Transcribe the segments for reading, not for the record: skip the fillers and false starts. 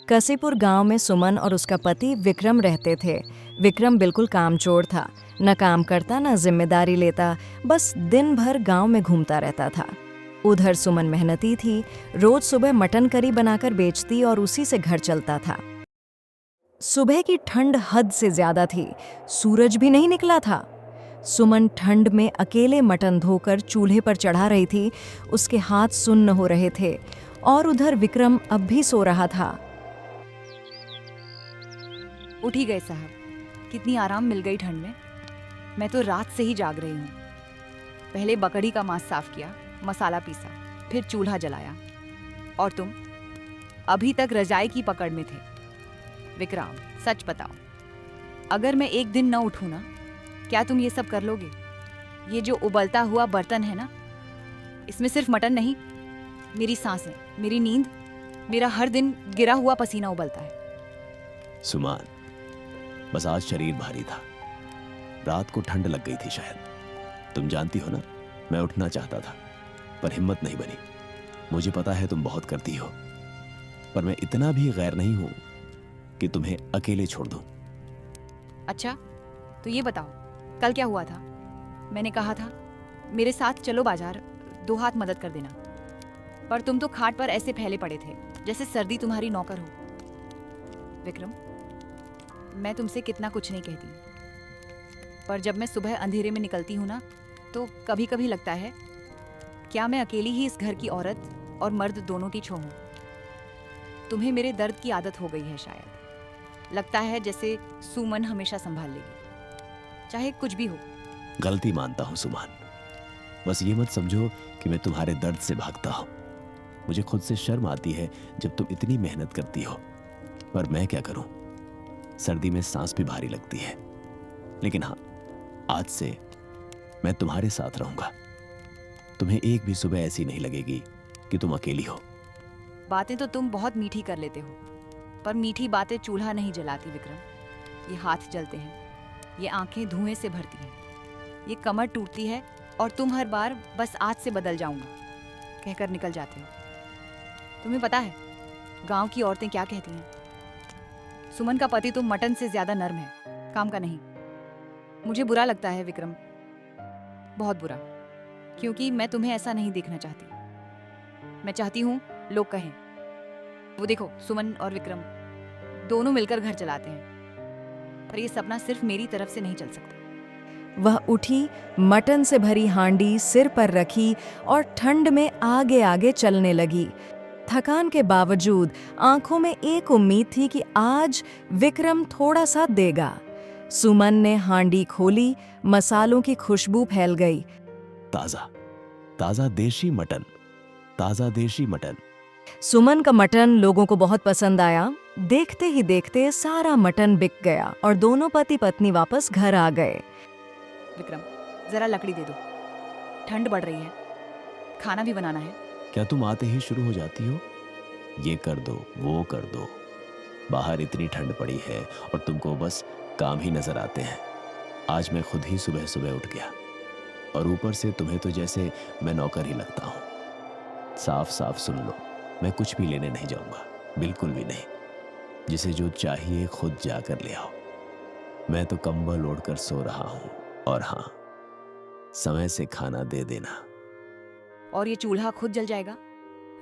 कसीपुर गांव में सुमन और उसका पति विक्रम रहते थे। विक्रम बिल्कुल कामचोर था, न काम करता न जिम्मेदारी लेता, बस दिन भर गांव में घूमता रहता था। उधर सुमन मेहनती थी, रोज सुबह मटन करी बनाकर बेचती और उसी से घर चलता था। सुबह की ठंड हद से ज्यादा थी, सूरज भी नहीं निकला था। सुमन ठंड में अकेले मटन धोकर चूल्हे पर चढ़ा रही थी, उसके हाथ सुन्न हो रहे थे और उधर विक्रम अब भी सो रहा था। उठ ही गए साहब, कितनी आराम मिल गई ठंड में। मैं तो रात से ही जाग रही हूँ। पहले बकरी का मांस साफ किया, मसाला पीसा, फिर चूल्हा जलाया। और तुम अभी तक रजाई की पकड़ में थे। विक्रम, सच बताओ, अगर मैं एक दिन न उठूं ना, क्या तुम ये सब कर लोगे? ये जो उबलता हुआ बर्तन है ना, इसमें सिर्फ मटन नहीं, मेरी सांसें, मेरी नींद, मेरा हर दिन गिरा हुआ पसीना उबलता है। सुमान, बस आज शरीर भारी था। रात को ठंड लग गई थी शायद। तुम जानती हो ना, मैं उठना चाहता था पर हिम्मत नहीं बनी। मुझे पता है तुम बहुत करती हो, पर मैं इतना भी गैर नहीं हूं कि तुम्हें अकेले छोड़ दूं। अच्छा, तो ये बताओ, कल क्या हुआ था? मैंने कहा था मेरे साथ चलो बाजार, 2 हाथ मदद कर देना, पर तुम तो खाट पर ऐसे फैले पड़े थे जैसे सर्दी तुम्हारी नौकर हो। विक्रम, मैं तुमसे कितना कुछ नहीं कहती, पर जब मैं सुबह अंधेरे में निकलती हूँ ना, तो कभी कभी लगता है क्या मैं अकेली ही इस घर की औरत और मर्द दोनों की छो हूँ। तुम्हें मेरे दर्द की आदत हो गई है शायद। लगता है जैसे सुमन हमेशा संभाल लेगी, चाहे कुछ भी हो। गलती मानता हूं सुमान, बस ये मत समझो कि मैं तुम्हारे दर्द से भागता हूं। मुझे खुद से शर्म आती है जब तुम इतनी मेहनत करती हो, पर मैं क्या करूं, सर्दी में सांस भी भारी लगती है। लेकिन हाँ, आज से मैं तुम्हारे साथ रहूंगा। तुम्हें एक भी सुबह ऐसी नहीं लगेगी कि तुम अकेली हो। बातें तो तुम बहुत मीठी कर लेते हो, पर मीठी बातें चूल्हा नहीं जलाती विक्रम। ये हाथ जलते हैं, ये आंखें धुएं से भरती हैं, ये कमर टूटती है और तुम हर बार बस आज से बदल जाऊंगा कहकर निकल जाते हो। तुम्हें पता है गांव की औरतें क्या कहती हैं? सुमन का पति तो मटन से ज्यादा नर्म है, काम का नहीं। मुझे बुरा लगता है विक्रम, बहुत बुरा, क्योंकि मैं तुम्हें ऐसा नहीं देखना चाहती। मैं चाहती हूँ लोग कहें, वो देखो सुमन और विक्रम दोनों मिलकर घर चलाते हैं। पर ये सपना सिर्फ मेरी तरफ से नहीं चल सकता। वह उठी, मटन से भरी हांडी सिर पर रखी और ठंड में आगे आगे चलने लगी। थकान के बावजूद आंखों में एक उम्मीद थी कि आज विक्रम थोड़ा सा देगा। सुमन ने हांडी खोली, मसालों की खुशबू फैल गई। ताजा ताजा देशी मटन, ताजा देशी मटन। सुमन का मटन लोगों को बहुत पसंद आया। देखते ही देखते सारा मटन बिक गया और दोनों पति पत्नी वापस घर आ गए। विक्रम, जरा लकड़ी दे दो, ठंड बढ़ रही है, खाना भी बनाना है। क्या तुम आते ही शुरू हो जाती हो, ये कर दो वो कर दो? बाहर इतनी ठंड पड़ी है और तुमको बस काम ही नजर आते हैं। आज मैं खुद ही सुबह सुबह उठ गया और ऊपर से तुम्हें तो जैसे मैं नौकर ही लगता हूं। साफ साफ सुन लो, मैं कुछ भी लेने नहीं जाऊंगा, बिल्कुल भी नहीं। जिसे जो चाहिए खुद जाकर ले आओ। मैं तो कंबल ओढ़कर सो रहा हूं। और हाँ, समय से खाना दे देना। और ये चूल्हा खुद जल जाएगा,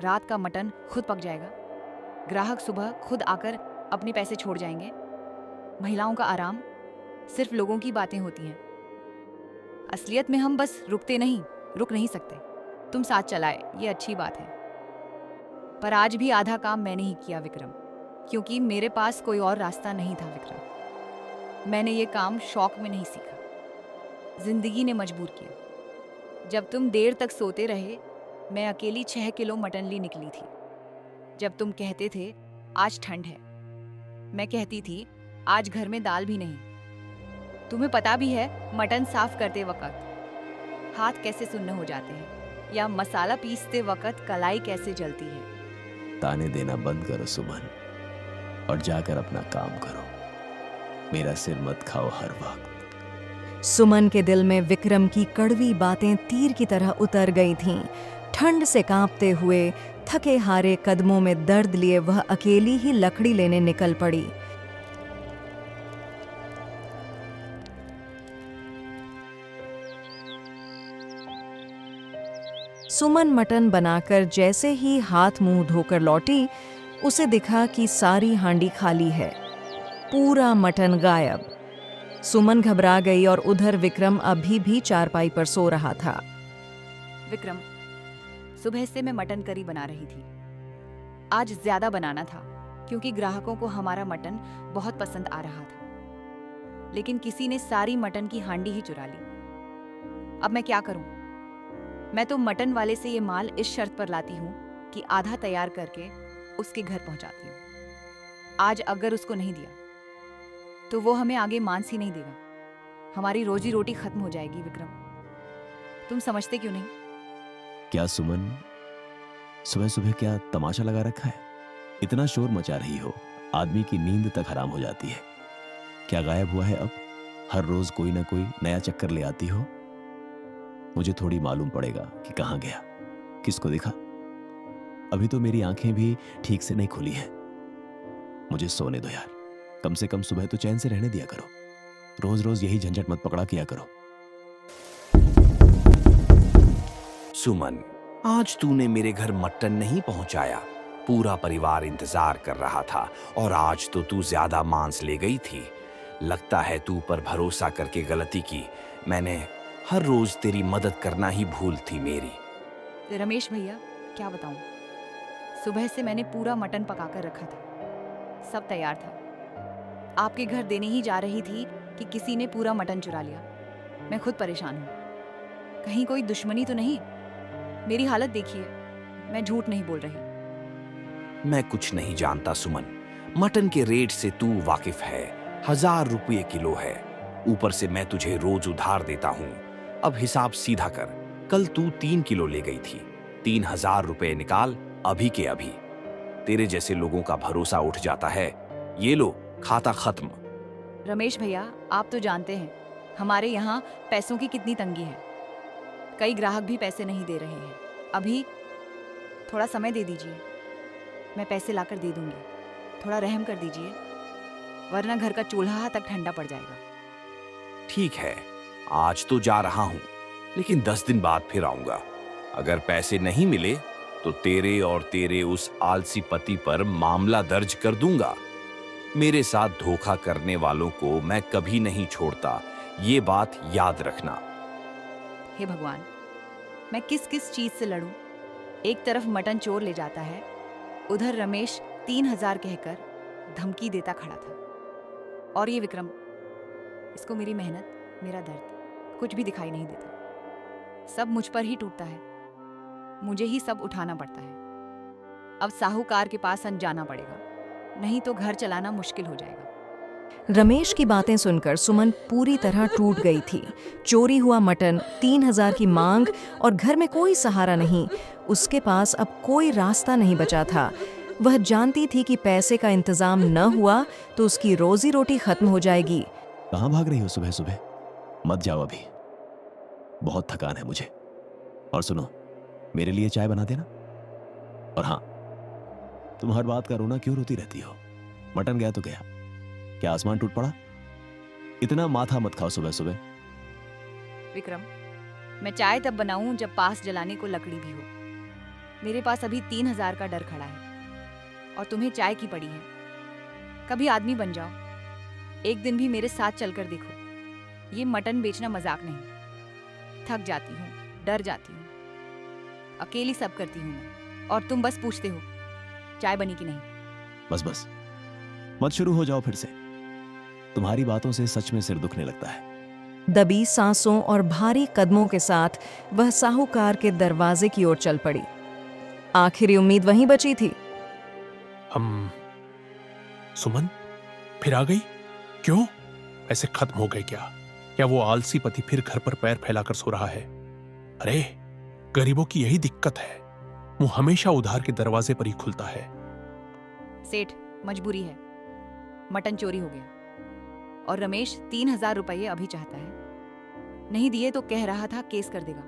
रात का मटन खुद पक जाएगा, ग्राहक सुबह खुद आकर अपने पैसे छोड़ जाएंगे। महिलाओं का आराम सिर्फ लोगों की बातें होती हैं। असलियत में हम बस रुक नहीं सकते। तुम साथ चलाए, ये अच्छी बात है, पर आज भी आधा काम मैंने ही किया विक्रम, क्योंकि मेरे पास कोई और रास्ता नहीं था विक्रम। मैंने ये काम शौक में नहीं सीखा, जिंदगी ने मजबूर किया। जब तुम देर तक सोते रहे, मैं अकेली 6 किलो मटन ली निकली थी। जब तुम कहते थे आज ठंड है, मैं कहती थी आज घर में दाल भी नहीं। तुम्हें पता भी है मटन साफ करते वक्त हाथ कैसे सुन्न हो जाते हैं, या मसाला पीसते वक्त कलाई कैसे जलती है। ताने देना बंद करो सुमन, और जाकर अपना काम करो। मेरा सिर मत खाओ हर वक्त। सुमन के दिल में विक्रम की कड़वी बातें तीर की तरह उतर गई थीं। ठंड से कांपते हुए थके हारे कदमों में दर्द लिए वह अकेली ही लकड़ी लेने निकल पड़ी। सुमन मटन बनाकर जैसे ही हाथ मुंह धोकर लौटी, उसे दिखा कि सारी हांडी खाली है, पूरा मटन गायब। सुमन घबरा गई और उधर विक्रम अभी भी चारपाई पर सो रहा था। विक्रम, सुबह से मैं मटन करी बना रही थी। आज ज्यादा बनाना था क्योंकि ग्राहकों को हमारा मटन बहुत पसंद आ रहा था, लेकिन किसी ने सारी मटन की हांडी ही चुरा ली। अब मैं क्या करूं? मैं तो मटन वाले से ये माल इस शर्त पर लाती हूँ कि आधा तैयार करके उसके घर पहुंचाती हूँ। आज अगर उसको नहीं दिया तो वो हमें आगे मांस ही नहीं देगा। हमारी रोजी रोटी खत्म हो जाएगी। विक्रम, तुम समझते क्यों नहीं? क्या सुमन, सुबह सुबह क्या तमाशा लगा रखा है? इतना शोर मचा रही हो, आदमी की नींद तक हराम हो जाती है। क्या गायब हुआ है अब? हर रोज कोई ना कोई नया चक्कर ले आती हो। मुझे थोड़ी मालूम पड़ेगा कि कहां गया, किसको दिखा। अभी तो मेरी आंखें भी ठीक से नहीं खुली हैं। मुझे सोने दो यार, कम से कम सुबह तो चैन से रहने दिया करो। रोज रोज यही झंझट मत पकड़ा किया करो। सुमन, आज तूने मेरे घर मटन नहीं पहुंचाया। पूरा परिवार इंतजार कर रहा था और आज तो तू ज्यादा मांस ले गई थी। लगता है तू पर भरोसा करके गलती की। मैंने हर रोज तेरी मदद करना ही भूल थी मेरी। रमेश भैया, क्या बताऊं, सुबह से मैंने पूरा मटन पकाकर रखा था, सब तैयार था। आपके घर देने ही जा रही थी कि किसी ने पूरा मटन चुरा लिया। मैं खुद परेशान हूं। कहीं कोई दुश्मनी तो नहीं? मेरी हालत देखिए, मैं झूठ नहीं बोल रही। मैं कुछ नहीं जानता सुमन। मटन के रेट से तू वाकिफ है। 1000 रुपये किलो है। ऊपर से मैं तुझे रोज उधार देता हूं। अब हिसाब सीधा कर। कल तू 3 किलो ले गई थी। 3000 रुपये निकाल अभी के अभी। तेरे जैसे लोगों का भरोसा उठ जाता है। ये लो, खाता खत्म। रमेश भैया, आप तो जानते हैं हमारे यहाँ पैसों की कितनी तंगी है। कई ग्राहक भी पैसे नहीं दे रहे हैं। अभी थोड़ा समय दे दीजिए, मैं पैसे लाकर दे दूंगी। थोड़ा रहम कर दीजिए, वरना घर का चूल्हा तक ठंडा पड़ जाएगा। ठीक है, आज तो जा रहा हूं, लेकिन 10 दिन बाद फिर आऊंगा। अगर पैसे नहीं मिले तो तेरे और तेरे उस आलसी पति पर मामला दर्ज कर दूंगा। मेरे साथ धोखा करने वालों को मैं कभी नहीं छोड़ता, ये बात याद रखना। हे भगवान, मैं किस किस चीज से लड़ूं? एक तरफ मटन चोर ले जाता है, उधर रमेश 3000 कहकर धमकी देता खड़ा था। और ये विक्रम, इसको मेरी मेहनत, मेरा दर्द कुछ भी दिखाई नहीं देता। सब मुझ पर ही टूटता है, मुझे ही सब उठाना पड़ता है। अब साहूकार के पास जाना पड़ेगा, नहीं तो घर चलाना मुश्किल हो जाएगा। रमेश की बातें सुनकर सुमन पूरी तरह टूट गई थी। चोरी हुआ मटन, 3000 की मांग और घर में कोई सहारा नहीं। उसके पास अब कोई रास्ता नहीं बचा था। वह जानती थी कि पैसे का इंतजाम न हुआ तो उसकी रोजी रोटी खत्म हो जाएगी। कहां भाग रही हो सुबह सुबह? मत जाओ अभी, बहुत थकान है मुझे। और सुनो, मेरे लिए चाय बना देना। और हाँ, तुम हर बात का रोना क्यों रोती रहती हो? मटन गया तो गया, क्या आसमान टूट पड़ा? इतना माथा मत खाओ सुबह सुबह। विक्रम, मैं चाय तब बनाऊं जब पास जलाने को लकड़ी भी हो। मेरे पास अभी 3000 का डर खड़ा है और तुम्हें चाय की पड़ी है। कभी आदमी बन जाओ, एक दिन भी मेरे साथ चलकर देखो। ये मटन बेचना मजाक नहीं। थक जाती हूँ, डर जाती हूँ, अकेली सब करती हूँ मैं, और तुम बस पूछते हो चाय बनी कि नहीं। बस बस, मत शुरू हो जाओ फिर से। तुम्हारी बातों से सच में सिर दुखने लगता है। दबी सांसों और भारी कदमों के साथ वह साहूकार के दरवाजे की ओर चल पड़ी। आखिरी उम्मीद वहीं बची थी। सुमन फिर आ गई? क्यों? ऐसे खत्म हो गए क्या? क्या वो आलसी पति फिर घर पर पैर फैलाकर सो रहा है? अरे, गरीबों की यही दिक्कत है, मुंह हमेशा उधार के दरवाजे पर ही खुलता है। सेठ, मजबूरी है, मटन चोरी हो गया और रमेश 3000 रुपये अभी चाहता है। नहीं दिए तो कह रहा था केस कर देगा।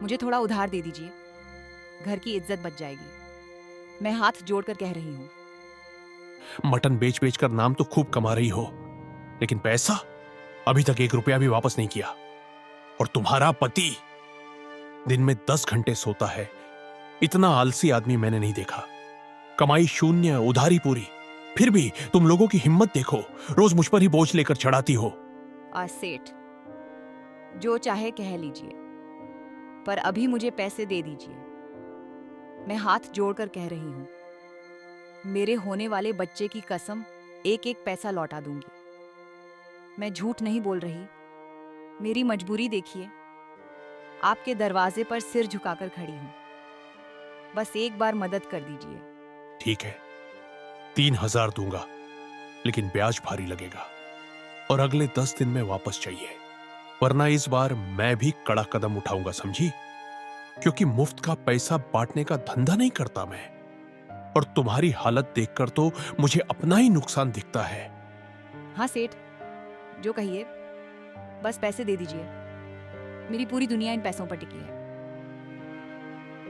मुझे थोड़ा उधार दे दीजिए, घर की इज्जत बच जाएगी। मैं हाथ जोड़कर कह रही हूँ। मटन बेच बेच कर नाम तो खूब कमा रही हो, लेकिन पैसा अभी तक 1 रुपया भी वापस नहीं किया। और तुम्हारा पति दिन में 10 घंटे सोता है। इतना आलसी आदमी मैंने नहीं देखा। कमाई शून्य, उधारी पूरी, फिर भी तुम लोगों की हिम्मत देखो, रोज मुझ पर ही बोझ लेकर चढ़ाती हो। सेठ, जो चाहे कह लीजिए, पर अभी मुझे पैसे दे दीजिए। मैं हाथ जोड़कर कह रही हूँ, मेरे होने वाले बच्चे की कसम, एक एक पैसा लौटा दूंगी। मैं झूठ नहीं बोल रही। मेरी मजबूरी देखिए, आपके दरवाजे पर सिर झुकाकर खड़ी हूं। बस एक बार मदद कर दीजिए। ठीक है, 3,000 दूंगा, लेकिन ब्याज भारी लगेगा और अगले 10 दिन में वापस चाहिए, वरना इस बार मैं भी कड़ा कदम उठाऊंगा, समझी? क्योंकि मुफ्त का पैसा बांटने का धंधा नहीं करता मैं। और तुम्हारी हालत देखकर तो मुझे अपना ही नुकसान दिखता है। हाँ सेठ, जो कहिए, बस पैसे दे दीजिए। मेरी पूरी दुनिया इन पैसों पर टिकी है।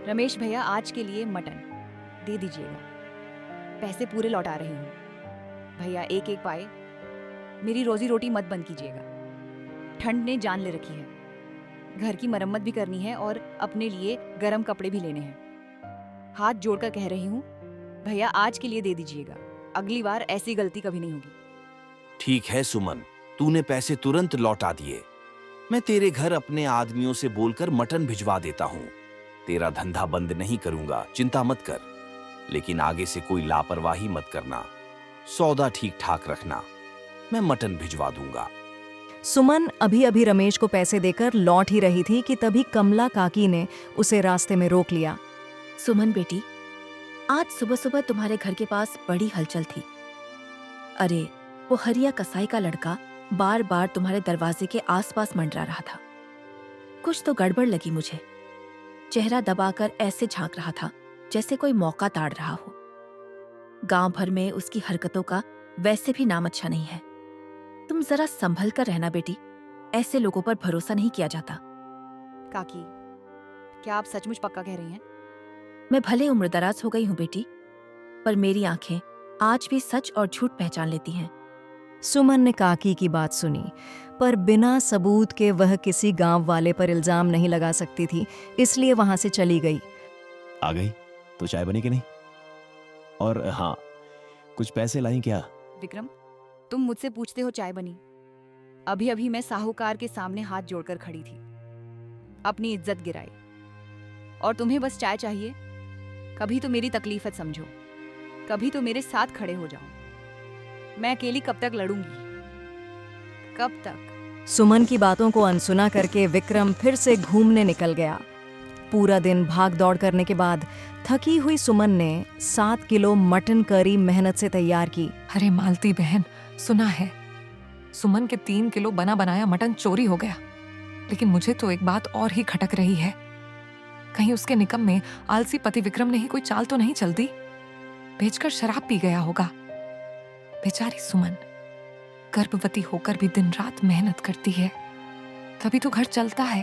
रमेश भैया, आज के लिए मटन दे दीजिएगा। पैसे पूरे लौटा रही हूँ। भैया, एक एक पाए। मेरी रोजी रोटी मत बंद कीजिएगा। ठंड ने जान ले रखी है। घर की मरम्मत भी करनी है और अपने लिए गर्म कपड़े भी लेने हैं। हाथ जोड़कर कह रही हूँ, भैया आज के लिए दे दीजिएगा। अगली बार ऐसी गलती कभी नहीं होगी। ठीक है सुमन, तूने पैसे तुरंत लौटा दिए। मैं तेरे घर अपने आदमियों से बोलकर मटन भिजवा देता हूँ। तेरा धंधा बंद नहीं करूंगा, चिंता मत कर। लेकिन आगे से कोई लापरवाही मत करना, सौदा ठीक ठाक रखना। मैं मटन भिजवा दूंगा। सुमन अभी अभी रमेश को पैसे देकर लौट ही रही थी कि तभी कमला काकी ने उसे रास्ते में रोक लिया। सुमन बेटी, आज सुबह सुबह तुम्हारे घर के पास बड़ी हलचल थी। अरे, वो हरिया कसाई का लड़का बार बार तुम्हारे दरवाजे के आसपास मंडरा रहा था। कुछ तो गड़बड़ लगी मुझे। चेहरा दबाकर ऐसे झांक रहा था जैसे कोई मौका ताड़ रहा हो। गांव भर में उसकी हरकतों का वैसे भी नाम अच्छा नहीं है। तुम जरा संभल कर रहना बेटी, ऐसे लोगों पर भरोसा नहीं किया जाता। काकी, क्या आप सचमुच पक्का कह रही हैं? मैं भले उम्रदराज हो गई हूँ बेटी, पर मेरी आंखें आज भी सच और झूठ पहचान लेती हैं। सुमन ने काकी की बात सुनी, पर बिना सबूत के वह किसी गांव वाले पर इल्जाम नहीं लगा सकती थी, इसलिए वहां से चली गई। आ गई तो चाय बनी कि नहीं? और हाँ, कुछ पैसे लाई क्या? विक्रम, तुम मुझसे पूछते हो चाय बनी? अभी अभी मैं साहूकार के सामने हाथ जोड़कर खड़ी थी, अपनी इज्जत गिराई, और तुम्हें बस चाय चाहिए? कभी तो मेरी तकलीफत समझो, कभी तो मेरे साथ खड़े हो जाओ। मैं अकेली कब तक लड़ूंगी? कब तक? सुमन की बातों को अनसुना करके विक्रम फिर से घूमने निकल गया। पूरा दिन भाग दौड़ करने के बाद थकी हुई सुमन ने 7 किलो मटन करी मेहनत से तैयार की। अरे मालती बहन, सुना है सुमन के 3 किलो बना बनाया मटन चोरी हो गया। लेकिन मुझे तो एक बात और ही खटक रही है, कहीं उसके निकम में आलसी पति विक्रम ने ही कोई चाल तो नहीं चल दी? बेचकर शराब पी गया होगा। बेचारी सुमन गर्भवती होकर भी दिन रात मेहनत करती है, तभी तो घर चलता है।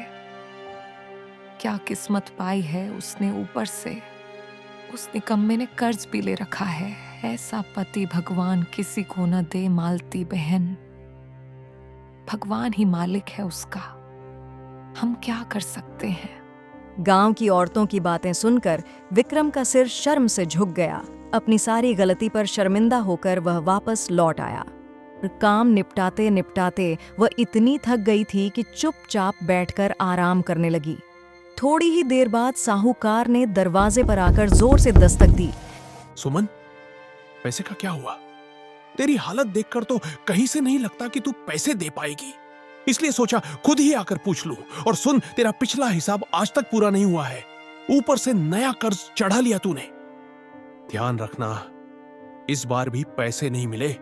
क्या किस्मत पाई है उसने, ऊपर से उस निकम्मे ने कर्ज भी ले रखा है। ऐसा पति भगवान किसी को न दे मालती बहन। भगवान ही मालिक है उसका, हम क्या कर सकते हैं? गांव की औरतों की बातें सुनकर विक्रम का सिर शर्म से झुक गया। अपनी सारी गलती पर शर्मिंदा होकर वह वापस लौट आया। काम निपटाते निपटाते वह इतनी थक गई थी कि चुपचाप बैठकर आराम करने लगी। थोड़ी ही देर बाद साहूकार ने दरवाजे पर आकर जोर से दस्तक दी। सुमन, पैसे का क्या हुआ? तेरी हालत देखकर तो कहीं से नहीं लगता कि तू पैसे दे पाएगी, इसलिए सोचा खुद ही आकर पूछ लूं। और सुन, तेरा पिछला हिसाब आज तक पूरा नहीं हुआ है, ऊपर से नया कर्ज चढ़ा लिया तूने। ध्यान रखना, इस बार भी पैसे नहीं मिले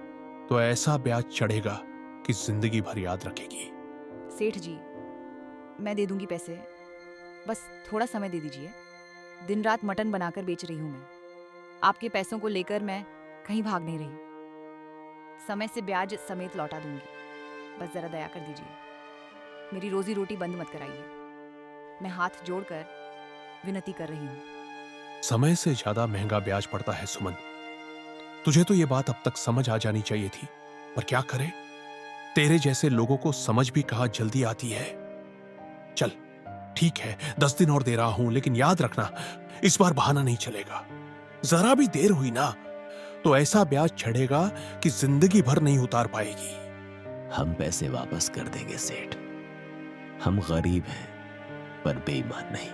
तो ऐसा ब्याज चढ़ेगा कि जिंदगी भर याद रखेगी। सेठ जी, मैं दे दूंगी पैसे, बस थोड़ा समय दे दीजिए। दिन रात मटन बनाकर बेच रही हूं मैं। आपके पैसों को लेकर मैं कहीं भाग नहीं रही। समय से ब्याज समेत लौटा दूंगी, बस जरा दया कर दीजिए। मेरी रोजी रोटी बंद मत कराइए। मैं हाथ जोड़कर विनती कर रही हूं। समय से ज्यादा महंगा ब्याज पड़ता है सुमन। तुझे तो ये बात अब तक समझ आ जानी चाहिए थी, पर क्या करे, तेरे जैसे लोगों को समझ भी कहाँ जल्दी आती है। चल ठीक है, 10 दिन और दे रहा हूं, लेकिन याद रखना इस बार बहाना नहीं चलेगा। जरा भी देर हुई ना तो ऐसा ब्याज चढ़ेगा कि जिंदगी भर नहीं उतार पाएगी। हम पैसे वापस कर देंगे सेठ। हम गरीब हैं पर बेईमान नहीं।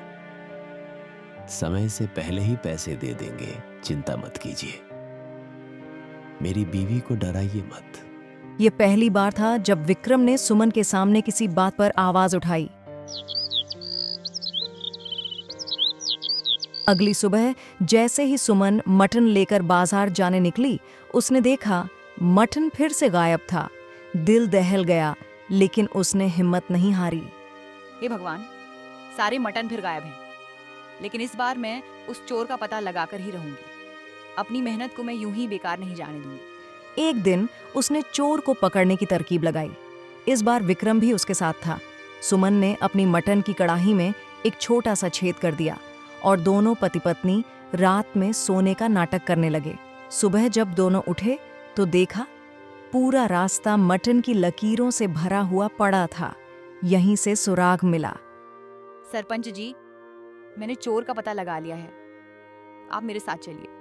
समय से पहले ही पैसे दे देंगे, चिंता मत कीजिए। मेरी बीवी को डराइए मत। ये पहली बार था जब विक्रम ने सुमन के सामने किसी बात पर आवाज उठाई। अगली सुबह जैसे ही सुमन मटन लेकर बाजार जाने निकली, उसने देखा मटन फिर से गायब था। दिल दहल गया, लेकिन उसने हिम्मत नहीं हारी। हे भगवान, सारे मटन फिर गायब हैं। लेकिन इस बार मैं उस चोर का पता लगाकर ही रहूंगी। अपनी मेहनत को मैं यूं ही बेकार नहीं जाने दूंगी। एक दिन उसने चोर को पकड़ने की तरकीब लगाई। इस बार विक्रम भी उसके साथ था। सुमन ने अपनी मटन की कड़ाही में एक छोटा सा छेद कर दिया और दोनों पति पत्नी रात में सोने का नाटक करने लगे। सुबह जब दोनों उठे तो देखा पूरा रास्ता मटन की लकीरों से भरा हुआ पड़ा था। यहीं से सुराग मिला। सरपंच जी, मैंने चोर का पता लगा लिया है, आप मेरे साथ चलिए।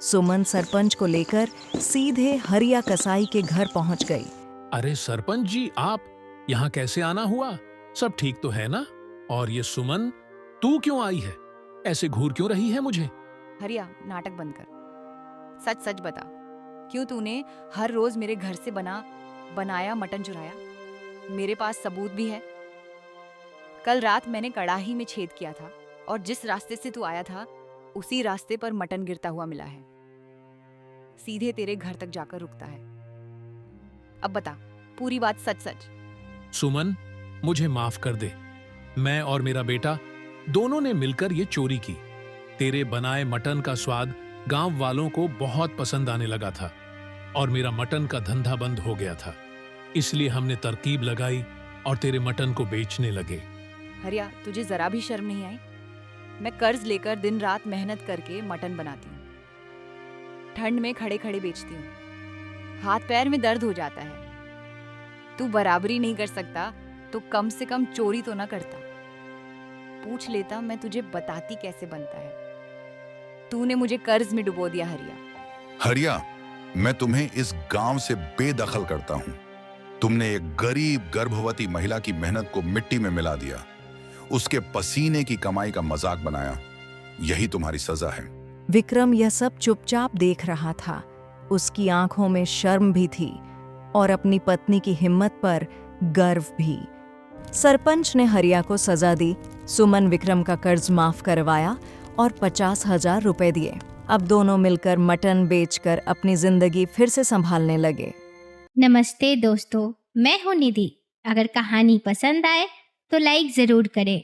सुमन सरपंच को लेकर सीधे हरिया कसाई के घर पहुंच गई। अरे सरपंच जी, आप यहाँ कैसे आना हुआ? सब ठीक तो है ना? और ये सुमन, तू क्यों आई है? ऐसे घूर क्यों रही है मुझे? हरिया, नाटक बंद कर। सच सच बता, क्यों तूने हर रोज मेरे घर से बनाया मटन चुराया? मेरे पास सबूत भी है। कल रात मैंने कड़ाही में छेद किया था और जिस रास्ते से तू आया था उसी रास्ते पर मटन गिरता हुआ मिला है। सीधे तेरे घर तक जाकर रुकता है। अब बता पूरी बात सच सच। सुमन, मुझे माफ कर दे। मैं और मेरा बेटा दोनों ने मिलकर ये चोरी की। तेरे बनाए मटन का स्वाद गांव वालों को बहुत पसंद आने लगा था और मेरा मटन का धंधा बंद हो गया था। इसलिए हमने तरकीब लगाई और तेरे मटन को बेचने लगे। हरिया, तुझे जरा भी शर्म नहीं आई? मैं कर्ज लेकर दिन रात मेहनत करके मटन बनाती हूँ, ठंड में खड़े खड़े बेचती हूँ, हाथ पैर में दर्द हो जाता है। तू बराबरी नहीं कर सकता तो कम से कम चोरी तो ना करता। पूछ लेता, मैं तुझे बताती कैसे बनता है। तूने मुझे कर्ज में डुबो दिया। हरिया, हरिया, मैं तुम्हें इस गांव से बेदखल करता हूं। तुमने एक गरीब गर्भवती महिला की मेहनत को मिट्टी में मिला दिया, उसके पसीने की कमाई का मजाक बनाया। यही तुम्हारी सजा है। विक्रम यह सब चुपचाप देख रहा था। उसकी आंखों में शर्म भी थी और अपनी पत्नी की हिम्मत पर गर्व भी। सरपंच ने हरिया को सजा दी। सुमन विक्रम का कर्ज माफ करवाया और 50,000 रुपए दिए। अब दोनों मिलकर मटन बेचकर अपनी जिंदगी फिर से संभालने लगे। नमस्ते दोस्तों, मैं हूँ निधि। अगर कहानी पसंद आए तो लाइक ज़रूर करें